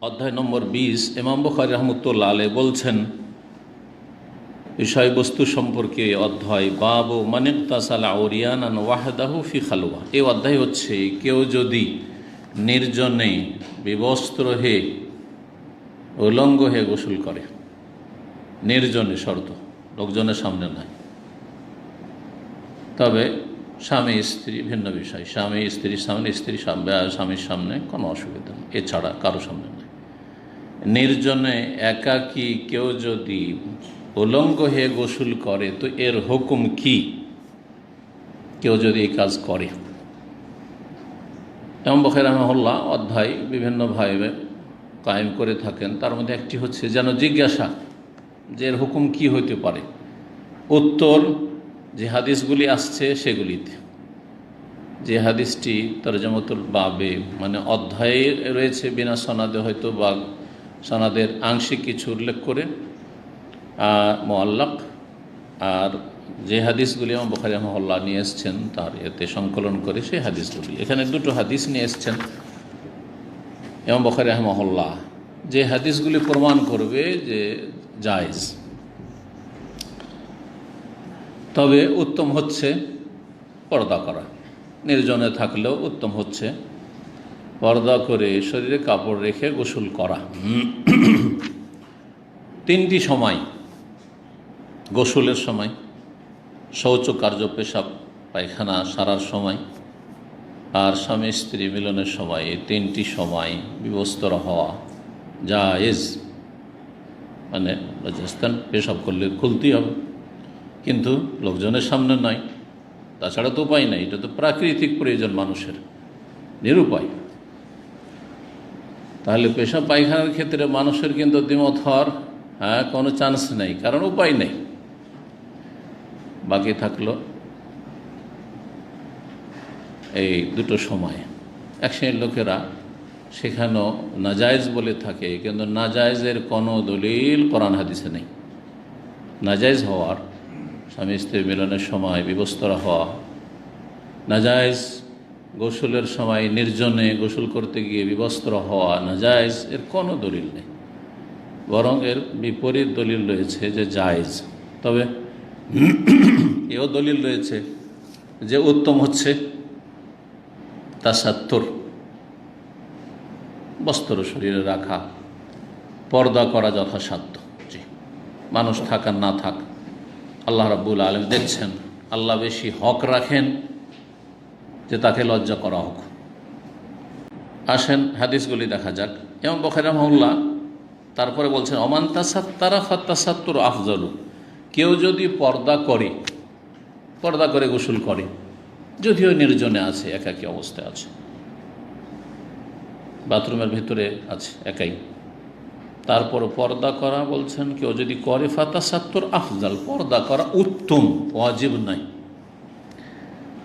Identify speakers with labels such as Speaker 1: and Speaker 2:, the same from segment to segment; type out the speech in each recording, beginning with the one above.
Speaker 1: অধ্যায় নম্বর 20 ইমাম বুখারী রাহমাতুল্লাহ আলাইহি বলছেন বিষয়বস্তু সম্পর্কে অধ্যায় বাবু মান ইগতাসালা উরিয়ানান ওয়াহদাহু ফি খালওয়া। এই অধ্যায় হচ্ছে কেউ যদি নির্জনে বিবস্ত্র হয়ে উলঙ্গ হয়ে গোসল করে, নির্জনে শর্ত, লোকজনের সামনে নয়। তবে স্বামী স্ত্রী ভিন্ন বিষয়, স্বামী স্ত্রীর সামনে, স্ত্রী স্বামীর সামনে কোনো অসুবিধা নেই, এছাড়া কারো সামনে নয়। নির্জনে একাকী কেউ যদি উলঙ্গ হয়ে গোসল করে তো এর হুকুম কি? কেউ যদি এই কাজ করে, ইমাম বুখারী রাহিমাহুল্লাহ অধ্যায় বিভিন্নভাবে কায়েম করে থাকেন। তার মধ্যে একটি হচ্ছে যেন জিজ্ঞাসা যে এর হুকুম কি হইতে পারে। উত্তর যে হাদিসগুলি আসছে সেগুলিতে, যে হাদিসটি তরজমাতুল বাবে মানে অধ্যায়ে রয়েছে বিনা সনাদে, হয়তো বা সনাদের আংশিক কিছু উল্লেখ করে মুআল্লাক, আর যে হাদিসগুলি ইমাম বুখারী রাহিমাহুল্লাহ নিয়ে এসছেন তার এতে সংকলন করে সেই হাদিসগুলি। এখানে দুটো হাদিস নিয়ে এসছেন ইমাম বুখারী রাহিমাহুল্লাহ, যে হাদিসগুলি প্রমাণ করবে যে জায়েজ। তবে উত্তম হচ্ছে পর্দা করা, নির্জনে থাকলেও উত্তম হচ্ছে পর্দা করে শরীরে কাপড় রেখে গোসল করা। তিনটি সময়: গোসলের সময়, শৌচকার্য পেশাব পায়খানা সারার সময়, আর স্বামী স্ত্রী মিলনের সময়। এই তিনটি সময় বিবস্ত্র হওয়া জায়েজ। মানে লজ্জাস্থান পেশাব করলে খুলতেই হবে, কিন্তু লোকজনের সামনে নয়। তাছাড়া তো উপায় নাই, এটা তো প্রাকৃতিক প্রয়োজন মানুষের, নিরুপায়। তাহলে পেশাব পায়খানার ক্ষেত্রে মানুষের কিন্তু দ্বিমত হওয়ার কোনো চান্স নেই, কারণ উপায় নেই। বাকি থাকলো এই দুটো সময়। এক শ্রেণীর লোকেরা সেখানেও নাজায়েজ বলে থাকে, কিন্তু নাজায়েজের কোনো দলিল কোরআন হাদিসে নেই। নাজায়েজ হওয়ার, স্বামী স্ত্রী মিলনের সময় বিবস্ত্র হওয়া, নাজায়েজ গোসলের সময় নির্জনে গোসল করতে গিয়ে বিবস্ত্র হওয়া নাজায়েজ, এর কোনো দলিল নেই। বরং এর বিপরীত দলিল রয়েছে যে জায়েজ। তবে এও দলিল রয়েছে যে উত্তম হচ্ছে তাসাত্তুর, বস্ত্র শরীরে রাখা, পর্দা করা যথাসাধ্য। জি, মানুষ থাক আর না থাক, আল্লাহ রাব্বুল আলামিন দেখছেন। আল্লাহ বেশি হক রাখেন যে তাকে লজ্জা করা হোক। আসেন হাদিসগুলি দেখা যাক। ইমাম বুখারী রাহিমাহুল্লাহ তারপরে বলছেন ওমান তাসাত্তারা ফাত্তাসাত্তুর আফজালু। কেউ যদি পর্দা করে গোসল করে, যদিও নির্জনে আছে, একাকী অবস্থায় আছে, বাথরুমের ভিতরে আছে একাই, তারপর পর্দা করা বলছেন কেউ যদি করে ফাত্তাসাত্তুর আফজাল, পর্দা করা উত্তম, ওয়াজিব নয়।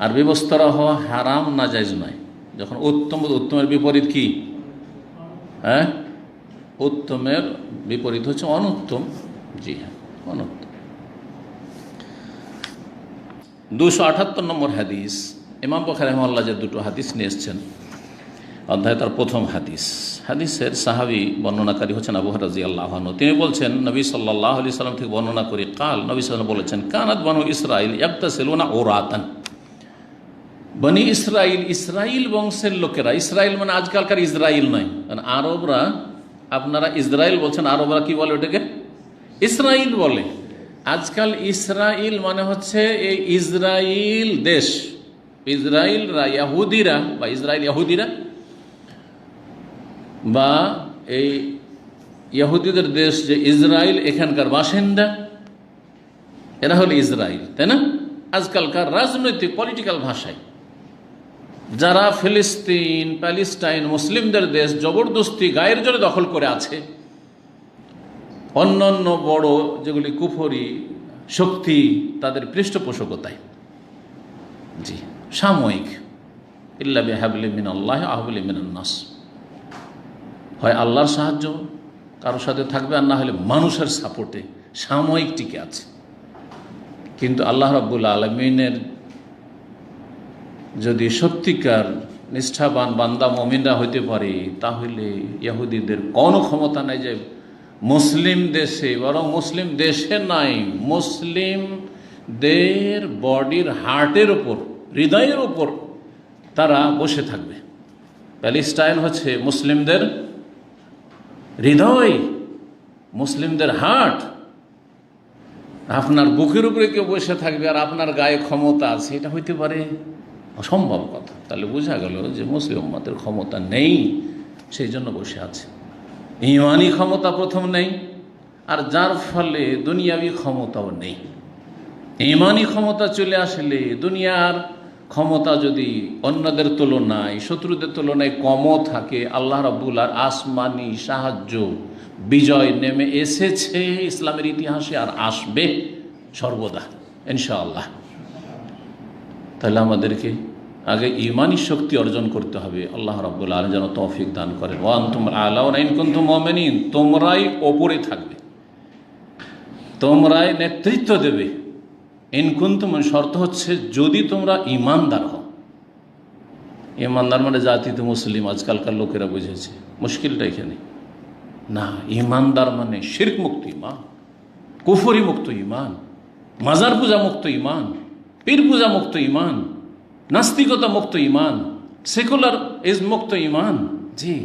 Speaker 1: আর বিবস্ত্র হওয়া হারাম, নাজায়েজ নয়। যখন উত্তম, উত্তমের বিপরীত কি? উত্তমের বিপরীত হচ্ছে অনুত্তম। জি হ্যাঁ, অনুত্তম। 278 নম্বর হাদিস। ইমাম বুখারী রাহিমাহুল্লাহ যে দুটো হাদিস নিয়ে এসছেন অধ্যায়, তার প্রথম হাদিসের সাহাবী বর্ণনাকারী হচ্ছেন আবু হুরায়রা রাদিয়াল্লাহু আনহু। তিনি বলছেন নবী সাল্লাল্লাহু আলাইহি সাল্লাম থেকে বর্ণনা করে কাল, নবী সাল্লাল্লাহু আলাইহি ওয়াসাল্লাম বলেছেন কানাত বানু ইসরাঈল ইয়াগতাসিলুনা উরাতান। বনি ইসরাইল, ইসরাইল বংশের লোকেরা, ইসরাইল মানে আজকালকার ইসরাইল নয়, কারণ আরবরা, আপনারা ইসরাইল বলছেন, আরবরা কি বলে ওটাকে? ইসরাইল বলে। আজকাল ইসরাইল মানে হচ্ছে এই ইসরাইল দেশ, ইসরাইলরা, ইহুদিরা বা ইসরাইল ইহুদিরা, বা এই ইহুদিদের দেশ যে ইসরাইল, এখানকার বাসিন্দা, এরা হলো ইসরাইল, তাই না? আজকালকার রাজনৈতিক পলিটিক্যাল ভাষায় যারা ফিলিস্তিন, প্যালেস্টাইন, মুসলিমদের দেশ জবরদস্তি গায়ের জোরে দখল করে আছে, অন্যান্য বড় যেগুলি কুফরি শক্তি তাদের পৃষ্ঠপোষকতায়, জি, সাময়িক, ইল্লা বিহাবলি মিনাল্লাহি আহবলি মিনান নাস, হয় আল্লাহর সাহায্য কারোর সাথে থাকবে, আর না হলে মানুষের সাপোর্টে সাময়িক টিকে আছে। কিন্তু আল্লাহ রাব্বুল আলামিনের যদি সত্যিকার নিষ্ঠাবান বান্দা মুমিনরা হইতে পারে, তাহলে ইহুদিদের কোনো ক্ষমতা নাই যে মুসলিম দেশে, বরং মুসলিম দেশে নাই, মুসলিমদের বডির হার্টের ওপর, হৃদয়ের ওপর তারা বসে থাকবে। প্যালেস্টাইন হচ্ছে মুসলিমদের হৃদয়, মুসলিমদের হার্ট। আপনার বুকের উপরে কেউ বসে থাকবে আর আপনার গায়ে ক্ষমতা আছে, এটা হইতে পারে? অসম্ভব কথা। তাহলে বোঝা গেল যে মুসলিম উম্মতের ক্ষমতা নেই, সেই জন্য বসে আছে। ইমানি ক্ষমতা প্রথম নেই, আর যার ফলে দুনিয়াবি ক্ষমতাও নেই। ইমানি ক্ষমতা চলে আসলে দুনিয়ার ক্ষমতা যদি অন্যদের তুলনায়, শত্রুদের তুলনায় কমও থাকে, আল্লাহ রাব্বুল আলামিন আসমানি সাহায্য, বিজয় নেমে এসেছে ইসলামের ইতিহাসে, আর আসবে সর্বদা ইনশাআল্লাহ। তাহলে আমাদেরকে আগে ইমানি শক্তি অর্জন করতে হবে। আল্লাহ রাব্বুল আলামিন যেন তৌফিক দান করেন। ওয়া আনতুম আ'লাউনা ইন কুনতুম মুমিনিন, তোমরাই ওপরে থাকবে, তোমরাই নেতৃত্ব দেবে। ইন কুনতুম, শর্ত হচ্ছে যদি তোমরা ইমানদার হও। ইমানদার মানে জাতিতে মুসলিম আজকালকার লোকেরা বুঝেছে, মুশকিলটা এখানে না। ইমানদার মানে শিরক মুক্ত ইমান, কুফরি মুক্ত ইমান, মাজার পূজা মুক্ত ইমান, পীর পূজা মুক্ত ইমান, নাস্তিকতা মুক্ত ইমান, সেকুলার ইজ মুক্ত ইমান। জি,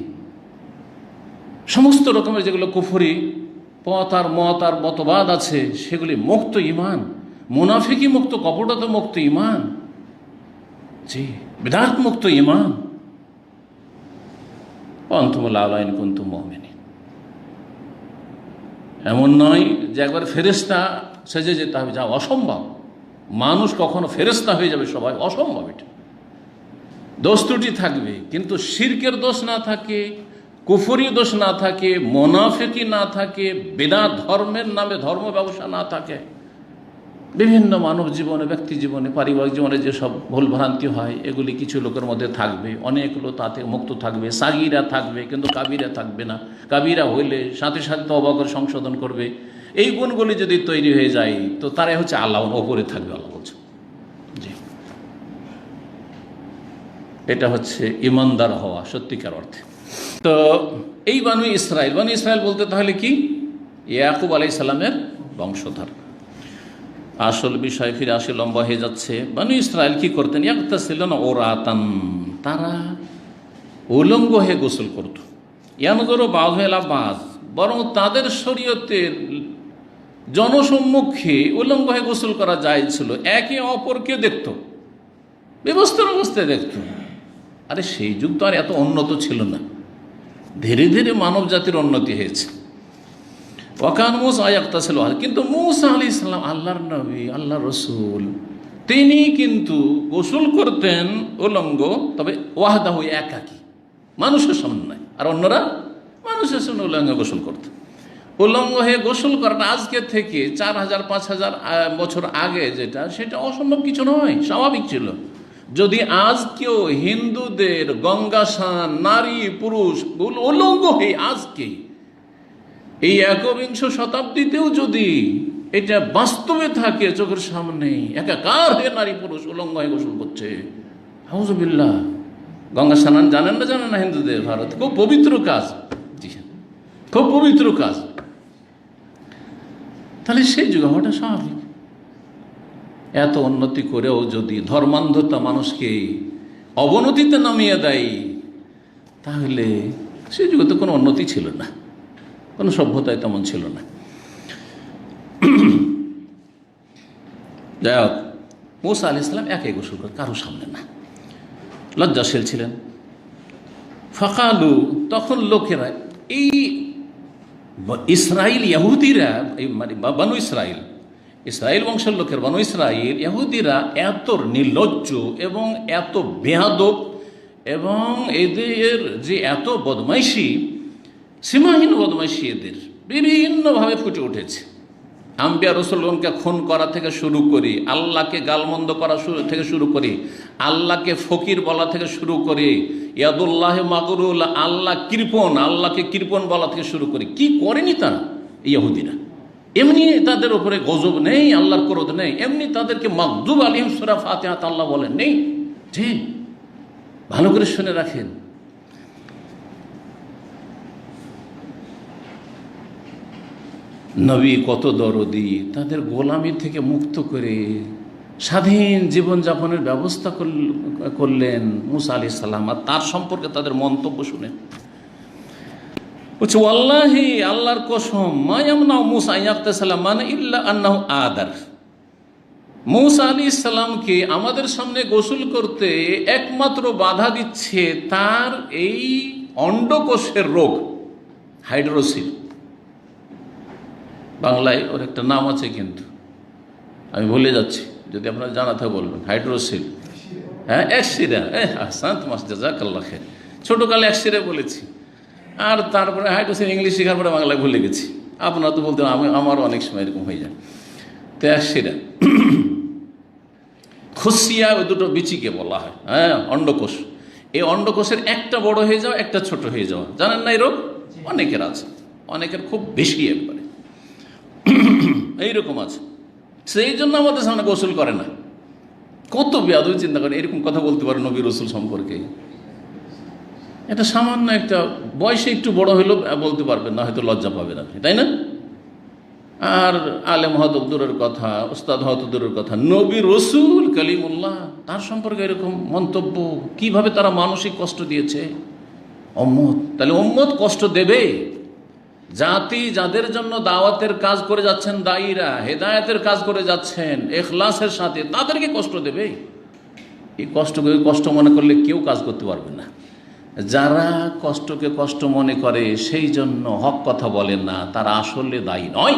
Speaker 1: সমস্ত রকমের যেগুলো কুফরি পথ আর মত আর মতবাদ আছে সেগুলি মুক্ত ইমান, মুনাফিকি মুক্ত, কপটতা মুক্ত ইমান, জি, বিদআত মুক্ত ইমান। আনতুম আ'লাউনা ইন কুনতুম মুমিনিন। এমন নয় যে একবার ফেরেশতা সেজে যেতে হবে, যা অসম্ভব। মানুষ কখনো ফেরেশতা হয়ে যাবে সবাই, অসম্ভব। এটা দোষ ত্রুটি থাকবে, কিন্তু শিরকের দোষ না থাকে, কুফরি দোষ না থাকে, মুনাফিকি না থাকে, বিদআত ধর্মের নামে ধর্ম ব্যবসা না থাকে, বিভিন্ন মানব জীবনে, ব্যক্তি জীবনে, পারিবারিক জীবনে যেসব ভুল ভ্রান্তি হয় এগুলি কিছু লোকের মধ্যে থাকবে, অনেক লোক তাতে মুক্ত থাকবে। সাগীরা থাকবে কিন্তু কাবিরা থাকবে না, কাবিরা হইলে সাথে সাথে তওবা করে সংশোধন করবে। এই গুণগুলি যদি তৈরি হয়ে যায় তো তারাই হচ্ছে আল্লাহর ওপরে থাকবে, আল্লাহ বলছে। জি, এটা হচ্ছে ইমানদার হওয়া সত্যিকার অর্থে। তো এই বানু ইসরাইল, বানু ইসরাইল বলতে তাহলে কি? ইয়াকুব আলাইহিস সালামের বংশধর। আসল বিষয় ফিরে আসে, লম্বা হয়ে যাচ্ছে। বানু ইসরাইল কি করতেন? ইয়াগতাসিলুনা ওরাতান, তারা উলঙ্গ হয়ে গোসল করত। ইয়ানজুরু বাযুহুম ইলা বায, বরং তাদের শরীয়তের জনসম্মুখে উলঙ্গ হয়ে গোসল করা যায় ছিল, একে অপরকে দেখত, ব্যবস্থার অবস্থায় দেখত। আরে সেই যুগ তো আর এত উন্নত ছিল না, ধীরে ধীরে মানব জাতির উন্নতি হয়েছে। ওয়াকান মূসা ইয়াগতাসিলু, কিন্তু মূসা আলাইহিস সালাম আল্লাহর নবী, আল্লাহর রসুল, তিনি কিন্তু গোসল করতেন উলঙ্গ, তবে ওয়াহদাহু, একাকী, মানুষের সামনে নয়। আর অন্যরা মানুষের সামনে উলঙ্গ গোসল করত। উলঙ্গ হয়ে গোসল করাটা আজকে থেকে 4000-5000 বছর আগে যেটা, সেটা অসম্ভব কিছু নয়, স্বাভাবিক ছিল। যদি আজ কেউ হিন্দুদের গঙ্গা স্নান, নারী পুরুষ উলঙ্গ হয়ে আজকে এই 21 শতাব্দীতেও যদি এটা বাস্তবে থাকে চোখের সামনে, একাকার হয়ে নারী পুরুষ উলঙ্গ হয়ে গোসল করছে, আউযুবিল্লাহ। গঙ্গা স্নান জানেন না হিন্দুদের? ভারতে খুব পবিত্র কাজ, জি, খুব পবিত্র কাজ। তাহলে সেই যুগে হওয়াটা স্বাভাবিক। এত উন্নতি করেও যদি ধর্মান্ধতা মানুষকে অবনতিতে নামিয়ে দেয়, তাহলে সেই যুগে তো কোনো উন্নতি ছিল না, কোনো সভ্যতায় তেমন ছিল না। যাই হোক, মূসা আলাইহিস সালাম একাই গোসল করে, কারো সামনে না, লজ্জাশীল ছিলেন। ফাকালু, তখন লোকেরা, এই ইসরাইল ইহুদিরা, মানে বানু ইসরাইল, ইসরাইল বংশের লোকের বানু ইসরাইল ইহুদিরা এত নির্লজ্জ এবং এত বেয়াদব, এবং এদের যে এত বদমাইশি, সীমাহীন বদমাইশি এদের বিভিন্নভাবে ফুটে উঠেছে। আম্বিয়া রসুলগণকে খুন করা থেকে শুরু করি, আল্লাহকে গালমন্দ করা থেকে শুরু করি, আল্লাহকে ফকির বলা থেকে শুরু করে, ইয়াদুল্লাহ মাগরুল, আল্লাহ কৃপণ, আল্লাহকে কৃপণ বলা থেকে শুরু করে, কি করেনি তারা ইহুদিরা? এমনি তাদের উপরে গজব নেই, আল্লাহর ক্রোধ নেই, এমনি তাদেরকে মাগদুব আলাইহিম সূরা ফাতিহাত আল্লাহ বলেন নেই, জি, ভালো করে শুনে রাখেন। নবী কত দরদি, তাদের গোলামি থেকে মুক্ত করে স্বাধীন জীবনযাপনের ব্যবস্থা করলেন মুসা আলাইহিস সালাম। আর তার সম্পর্কে তাদের মন্তব্য শুনে বলছে, ওয়াল্লাহি, আল্লাহর কসম, মা ইয়ামনাউ মুসা ইয়াগতাসালা মানে ইল্লা আন্নাহু আদার। মুসা আলাইহিস সালামকে আমাদের সামনে গোসল করতে একমাত্র বাধা দিচ্ছে তার এই অন্ডকোষের রোগ, হাইড্রোসিল। বাংলায় ওর একটা নাম আছে, কিন্তু আমি ভুলে যাচ্ছি, যদি আপনারা জানাতে বলবেন। হাইড্রোসিল, হ্যাঁ, একশিরা। শান্ত মাস জাযাকাল্লাহ খাইর। ছোটোকালে একশিরা বলেছি, আর তারপরে হাইড্রোসিল ইংলিশ শেখার পরে বাংলায় ভুলে গেছি। আপনারা তো বলতে, আমারও অনেক সময় এরকম হয়ে যায়। তো একশিরা, খুসিয়া, ওই দুটো বিচিকে বলা হয়, হ্যাঁ, অন্ডকোষ। এই অন্ডকোষের একটা বড় হয়ে যাওয়া, একটা ছোট হয়ে যাওয়া, জানেন না এই রোগ? অনেকের আছে, অনেকের খুব বেশি একবারে এইরকম আছে। সেই জন্য আমাদের সামনে গোসল করে না। কত বেয়াদবি চিন্তা করে, এরকম কথা বলতে পারে নবী রসুল সম্পর্কে। এটা সামান্য একটা বয়সে একটু বড় হইলেও বলতে পারবেন না, হয়তো লজ্জা পাবেন আপনি, তাই না? আর আলেম হয়তো দূরের কথা, ওস্তাদ হয়তো দূরের কথা, নবী রসুল কালিমুল্লাহ, তার সম্পর্কে এরকম মন্তব্য, কিভাবে তারা মানসিক কষ্ট দিয়েছে উম্মত। তাহলে উম্মত কষ্ট দেবে। জাতি যাদের জন্য দাওয়াতের কাজ করে যাচ্ছেন, দায়ীরা হেদায়েতের কাজ করে যাচ্ছেন ইখলাসের সাথে, তাদেরকে কষ্ট দেবে। এই কষ্টকে কষ্ট মনে করলে কেউ কাজ করতে পারবে না। যারা কষ্টকে কষ্ট মনে করে, সেই জন্য হক কথা বলে না, তারা আসলে দায়ী নয়।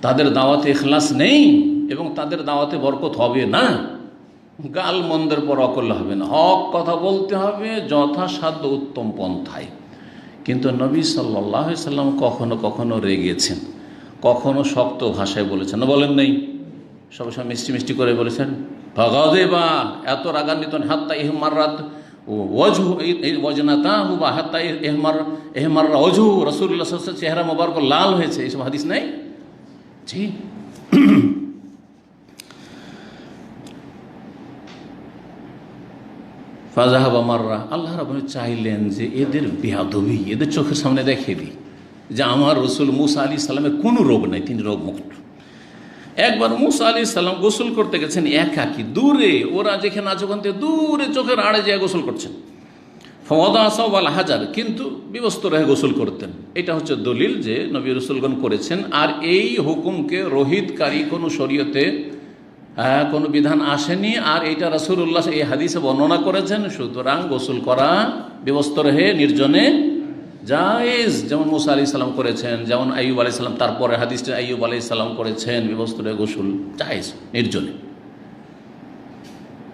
Speaker 1: তাদের দাওয়াতে ইখলাস নেই এবং তাদের দাওয়াতে বরকত হবে না। গাল মন্দের পর অকল হবে না। হক কথা বলতে হবে যথাসাধ্য উত্তম পন্থায়। কিন্তু নবী সাল্লাল্লাহু আলাইহি সাল্লাম কখনো কখনো রেগেছেন, কখনো শক্ত ভাষায় বলেছেন, না বলেন নেই? সবসময় মিষ্টি মিষ্টি করে বলেছেন, ফাগাদিবা, এত রাগান্বিত, হাত্তা ইহমাররাত ওয়াজহু ওয়াজনাতাহু, বা হাত্তা ইহমাররা ওয়াজহু, রাসূলুল্লাহ সাল্লাল্লাহু আলাইহি ওয়াসাল্লাম চেহারা মোবারক লাল হয়েছে, এইসব হাদিস নাই? জি। ফাজাহাবা মাররা, আল্লাহ রাব্বুল চাইলেন যে এদের বেয়াদবি এদের চোখের সামনে দেখিয়ে দিই যে আমার রসুল মুসা আলাইহিস সালামের কোনো রোগ নাই, তিনি রোগমুক্ত। একবার মুসা আলাইহিস সালাম গোসল করতে গেছেন একাকি, দূরে, ওরা যেখানে আছে ওখান থেকে দূরে চোখের আড়ে যেয়ে গোসল করছেন। ফওয়াদা আসাব আল হাজার, কিন্তু বিবস্ত রহে গোসল করতেন। এটা হচ্ছে দলিল যে নবী রসুলগণ করেছেন। আর এই হুকুমকে রহিতকারী কোনো শরীয়তে কোনো বিধান আসেনি। আর এটা রাসূলুল্লাহ এই হাদিসে বর্ণনা করেছেন। সুতরাং গোসল করা বিবস্ত রহে নির্জনে জায়েজ, যেমন মুসা আলাইহিস সালাম করেছেন, যেমন আইয়ুব আলাইহিস সালাম, তারপরে হাদিসটা আইয়ুব আলাইহিস সালাম করেছেন, বিবস্ত রহে গোসল জায়েজ নির্জনে,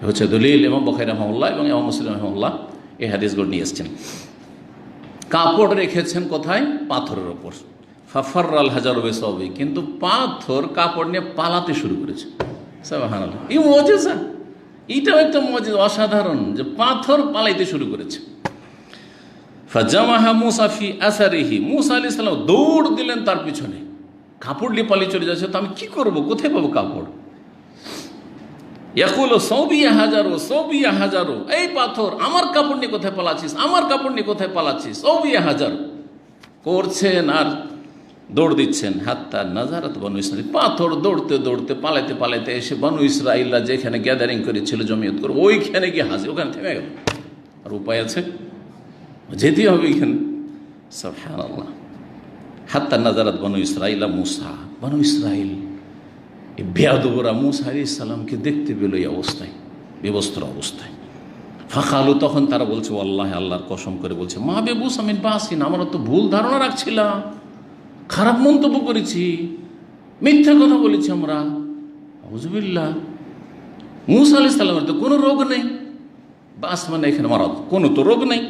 Speaker 1: হচ্ছে দলিল। এবং বুখারী রাহিমাহুল্লাহ এবং ইমাম মুসলিম রাহিমাহুল্লাহ এই হাদিসগুলো নিয়ে এসেছেন। কাপড় রেখেছেন কোথায়? পাথরের ওপর। ফাফাররাল হাজারু বিসাবি, কিন্তু পাথর কাপড় নিয়ে পালাতে শুরু করেছে। সুবহানাল্লাহ, এই মুজিজা, এটাও একটা মুজিজা, অসাধারণ, যে পাথর পালাইতে শুরু করেছে। ফাজামাহা মুসা ফি আসারিহি, মুসা আলাইহিস সালাম দৌড় দিলেন তার পিছনে। কাপড় নিয়ে পালিয়ে চলে যাচ্ছে, তো আমি কি করব, কোথায় পাবো কাপড়? ইয়াকুল সৌবিয়া হাজারো, সৌবিয়া হাজারো, এই পাথর, আমার কাপড় নিয়ে কোথায় পালাচ্ছিস, আমার কাপড় নিয়ে কোথায় পালাচ্ছিস, সৌবিয়া হাজার করছেন আর দৌড় দিচ্ছেন। হাত্তা নাজারাত বনু ইসরাইল, পাথর দৌড়তে দৌড়তে পালাইতে পালাইতে এসে বনু ইসরাইলরা যেখানে গ্যাদারিং করেছিল, জমিয়ত করে, ওইখানে গিয়ে হাজির, ওখানে থেমে গেল। আর উপায় আছে? যেতেই হবে এখানে। সুবহানাল্লাহ। হাত্তা নাজারাত বনু ইসরাইল মুসা, বনু ইসরাইল এই বেয়াদবরা মুসা আলাইহিস সালামকে দেখতে পেল এই অবস্থায়, বিবস্ত্র অবস্থায়। ফাকালু, তখন তারা বলছে, আল্লাহ, আল্লাহর কসম করে বলছে, মা বেবুস আমিন বাসিন, আমরা তো ভুল ধারণা রাখছিলাম, খারাপ মন্তব্য করেছি, মিথ্যা কথা বলেছি আমরা। আউযুবিল্লাহ। মুসা আলাইহিস সালামের তো কোনো রোগ নেই, বাস মানে এখানে মারাদ, কোনো তো রোগ নেই।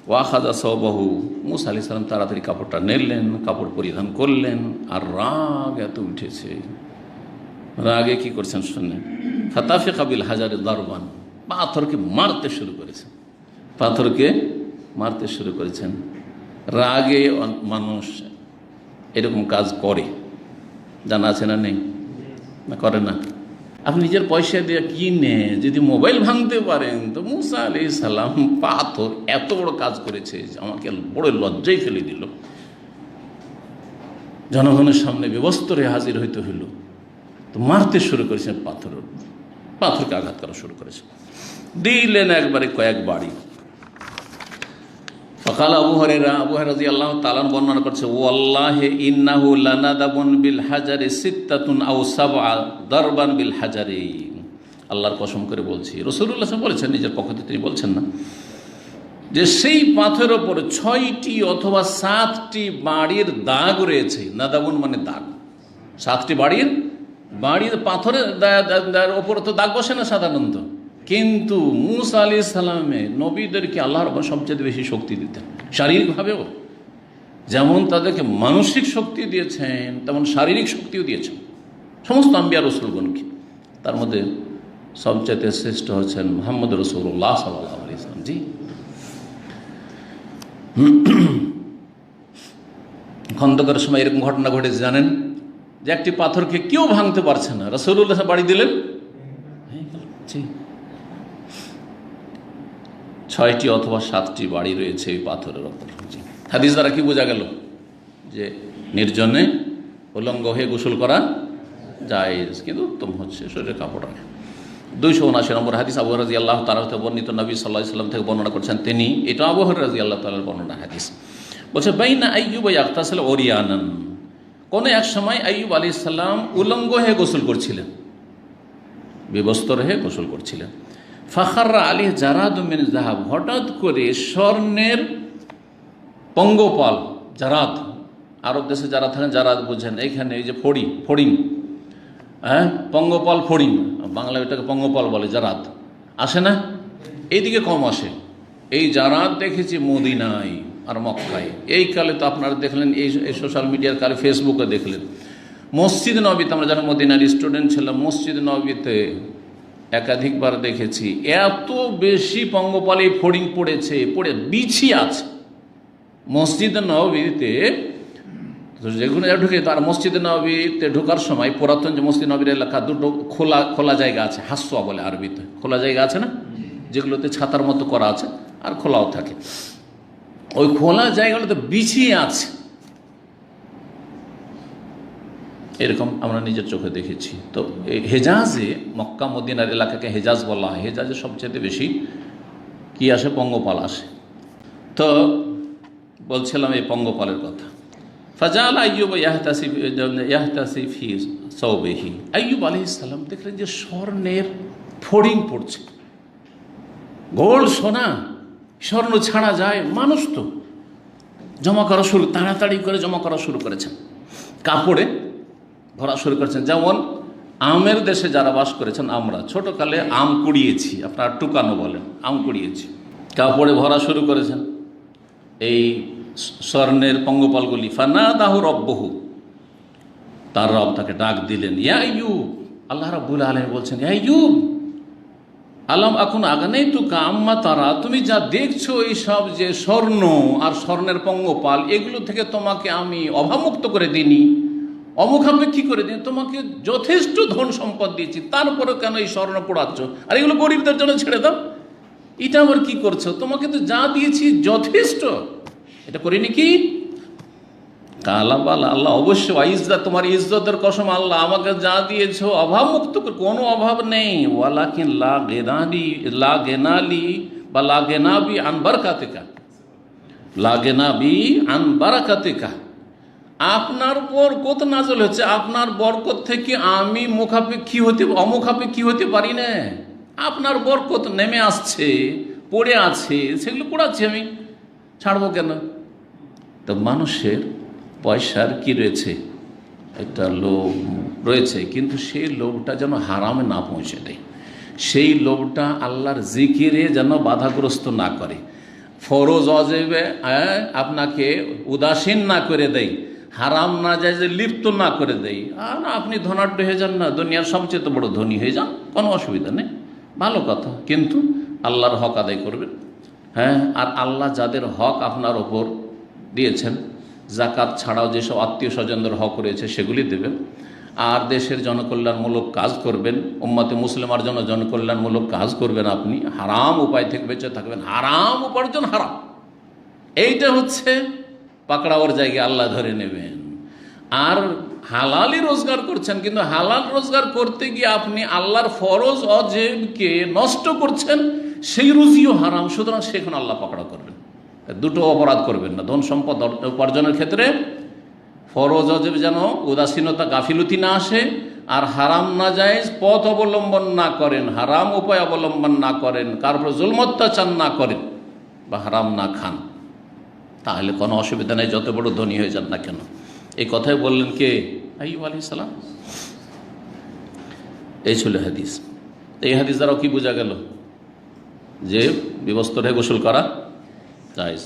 Speaker 1: ওয়াখাযা সাওবাহু, মুসা আলাইহিস সালাম তাড়াতাড়ি কাপড়টা নিলেন, কাপড় পরিধান করলেন। আর রাগ এত উঠেছে, রাগে কি করছেন শুনেন। ফাতাফিকা বিল হাজারে দারবান, পাথরকে মারতে শুরু করেছেন, পাথরকে মারতে শুরু করেছেন। রাগে মানুষ এরকম কাজ করে, জানা আছে না নেই? না করে না? আপনি নিজের পয়সা দিয়ে কিনে যদি মোবাইল ভাঙতে পারেন তো মুসা আলাইহিস সালাম পাথর এত বড় কাজ করেছে যে আমাকে বড় লজ্জায় ফেলে দিল, জনগণের সামনে বিবস্ত্রে হাজির হইতে হইল, তো মারতে শুরু করেছেন, পাথরকে আঘাত করা শুরু করেছে, দিলেন একবারে কয়েক বাড়ি। ফকাল আবু হুরায়রা রাদিয়াল্লাহু তাআলা বর্ণনা করছে, ওয়াল্লাহি ইন্নাহু লানাদাবুন বিল হাজারি সিত্তাতুন আও সাবআ দারবান বিল হাজারি। আল্লাহর কসম করে বলছি, রাসূলুল্লাহ সাল্লাল্লাহু আলাইহি ওয়াসাল্লাম বলেছেন, নিজের পক্ষ থেকে তিনি বলছেন না, যে সেই পাথরের ওপরে 6টি অথবা 7টি বাড়ির দাগ রয়েছে। নাদাবুন মানে দাগ, 7টি বাড়ির পাথরের ওপরে তো দাগ বসে না সাধারণত, কিন্তু মুসা আলাইহিস সালামে নবীদেরকে আল্লাহ রাব্বুল সবচেয়ে বেশি শক্তি দিতেন, শারীরিকভাবেও যেমন তাদেরকে মানসিক শক্তি দিয়েছেন তেমন শারীরিক শক্তিও দিয়েছেন সমস্ত আম্বিয়া রাসূলগণকে। তার মধ্যে সবচেয়ে শ্রেষ্ঠ হচ্ছেন মুহাম্মদ রাসূলুল্লাহ সাল্লাল্লাহু আলাইহি ওয়াসাল্লাম। জি, খন্দকের সময় এরকম ঘটনা ঘটেছে জানেন, যে একটি পাথরকে কেউ ভাঙতে পারছে না, রাসূলুল্লাহ বাড়ি দিলেন, 6টি অথবা 7টি বাড়ি রয়েছে এই পাথরের ওপর। হাদিস দ্বারা কি বোঝা গেল? যে নির্জনে উলঙ্গ হয়ে গোসল করা জায়েজ, কিন্তু উত্তম হচ্ছে শরীরে কাপড় রাখা। 279 নম্বর হাদিস, আবু হুরায়রা রাদিয়াল্লাহু তাআলা হতে বর্ণিত, নবী সাল্লাল্লাহু আলাইহি ওয়াসাল্লাম থেকে বর্ণনা করছেন তিনি, এটা আবু হুরায়রা রাদিয়াল্লাহু তাআলার বর্ণনা হাদিস, বলছে বাইনা আইয়ুব ইয়াগতাসিল ওরিয়ানান, কোন এক সময় আইয়ুব আলাইহিস সালাম উলঙ্গ হয়ে গোসল করছিলেন, বিবস্ত্র হয়ে গোসল করছিলেন। ফাখাররা আলাইহি জারাদুম মিন যাহাব, হঠাৎ করে স্বর্ণের পঙ্গপাল, জারাদ, আরব দেশে যারা থাকেন জারাদ বুঝেন, এইখানে এই যে ফড়িং, হ্যাঁ, পঙ্গপাল ফড়িং, বাংলা এটাকে পঙ্গপাল বলে, জারাদ আসে না, এইদিকে কম আসে। এই জারাদ দেখেছি মদিনায় আর মক্কায়। এই কালে তো আপনারা দেখলেন, এই সোশ্যাল মিডিয়ার কালে ফেসবুকে দেখলেন, মসজিদ নববীতে, আমরা যারা মদিনার স্টুডেন্ট ছিলাম, মসজিদ নববীতে একাধিকবার দেখেছি এত বেশি পঙ্গপাল এই ফড়িং পড়ে বিছিয়ে আছে মসজিদ নববীতে। যেগুলো ঢুকে তার মসজিদ নববীতে ঢোকার সময় পুরাতন যে মসজিদ নববীর এলাকা দুটো খোলা জায়গা আছে, হাসওয়া বলে আরবিতে, খোলা জায়গা আছে না, যেগুলোতে ছাতার মতো করা আছে আর খোলাও থাকে, ওই খোলা জায়গাগুলোতে বিছিয়ে আছে। এরকম আমরা নিজের চোখে দেখেছি। তো এই হেজাজে, মক্কা মদিনার এলাকাকে হেজাজ বলা হয়, হেজাজে সবচেয়ে বেশি কি আসে, পঙ্গপাল আসে। তো বলছিলাম এই পঙ্গপালের কথা। ফাজাল আইয়ুব ইয়াহতাসি ফি সাওবিহি, আইয়ুব আলাইহিস সালাম দেখলেন যে স্বর্ণের ফড়িং পড়ছে, গোল্ড সোনা, স্বর্ণ ছাড়া যায়, মানুষ তো জমা করা শুরু, তাড়াতাড়ি করে জমা করা শুরু করেছেন, কাপড়ে ভরা শুরু করেছেন। যেমন আমের দেশে যারা বাস করেছেন, আমরা ছোটকালে আম কুড়িয়েছি, আপনারা টুকানো বলেন, আম কুড়িয়েছি, কাপড়ে ভরা শুরু করেছেন এই স্বর্ণের পঙ্গপালগুলি। ফানাদাহু রব্বুহু, তার রব তাকে ডাক দিলেন, ইয়া আইয়ুব, আল্লাহ রাব্বুল আলামিন বলছেন, ইয়া আইয়ুব আলাম আকুন আগানাইতুকা আম্মা তারা, তুমি যা দেখছো এই সব যে স্বর্ণ আর স্বর্ণের পঙ্গপাল, এগুলো থেকে তোমাকে আমি অভাবমুক্ত করে দিইনি, অমুখাপেক্ষী করে দিই, তোমাকে যথেষ্ট ধন সম্পদ দিয়েছি, তারপরে কেন এই স্বর্ণ পোড়াচ্ছ, আর এগুলো গরিবদের জন্য ছেড়ে দাও, এটা আবার কি করছো, তোমাকে তো যা দিয়েছি যথেষ্ট, এটা করিনি কি? কালাবাল, আল্লাহ অবশ্যই, ইজ্জত, তোমার ইজ্জতের কসম, আল্লাহ আমাকে যা দিয়েছো অভাবমুক্ত, কোনো অভাব নেই। ওয়ালাকিন লা গেনালি বা লা গেনাবি আন বারাকাতিকা, লা গেনাবি আন বারাকাতিকা, আপনার বরকত নাজল হচ্ছে, আপনার বরকত থেকে আমি অমুখাপেক্ষী হতে পারি না। আপনার বরকত নেমে আসছে, পড়ে আছে, সেগুলো পড়াচ্ছি আমি, ছাড়বো কেন? তো মানুষের পয়সার কি রয়েছে, একটা লোভ রয়েছে, কিন্তু সেই লোভটা যেন হারামে না পৌঁছে দেয়, সেই লোভটা আল্লাহর জিকিরে যেন বাধাগ্রস্ত না করে, ফরজ অজেবে আপনাকে উদাসীন না করে দেয়, হারাম না যায় যে লিপ্ত না করে দেয়। আর আপনি ধনাঢ্য হয়ে যান না, দুনিয়ার সবচেয়ে বড় ধনী হয়ে যান, কোনো অসুবিধা নেই, ভালো কথা, কিন্তু আল্লাহর হক আদায় করবেন। হ্যাঁ, আর আল্লাহ যাদের হক আপনার ওপর দিয়েছেন, জাকাত ছাড়াও যেসব আত্মীয় স্বজনদের হক রয়েছে সেগুলি দেবেন। আর দেশের জনকল্যাণমূলক কাজ করবেন, উম্মতে মুসলিমার জন্য জনকল্যাণমূলক কাজ করবেন, আপনি হারাম উপায় থেকে বেঁচে থাকবেন, হারাম উপার্জন হারাম, এইটা হচ্ছে পাকড়াওয়ার জায়গায় আল্লাহ ধরে নেবেন। আর হালালই রোজগার করছেন, কিন্তু হালাল রোজগার করতে গিয়ে আপনি আল্লাহর ফরজ অজেবকে নষ্ট করছেন, সেই রুজিও হারাম, সুতরাং সেখানে আল্লাহ পাকড়াও করবেন। দুটো অপরাধ করবেন না। ধন সম্পদ উপার্জনের ক্ষেত্রে ফরজ অজেব যেন উদাসীনতা গাফিলতি না আসে, আর হারাম নাজায়েজ পথ অবলম্বন না করেন, হারাম উপায় অবলম্বন না করেন, কার উপর জুলম অত্যাচার না করেন বা হারাম না খান, তাহলে কোনো অসুবিধা নেই, যত বড় ধনী হয়ে যান না কেন। এই কথাই বললেন কে? আইয়ুব আলাইহিস সালাম। এই ছিল হাদিস। এই হাদিস দ্বারাও কি বোঝা গেল? যে বিবস্ত্র হয়ে গোসল করা জায়েজ।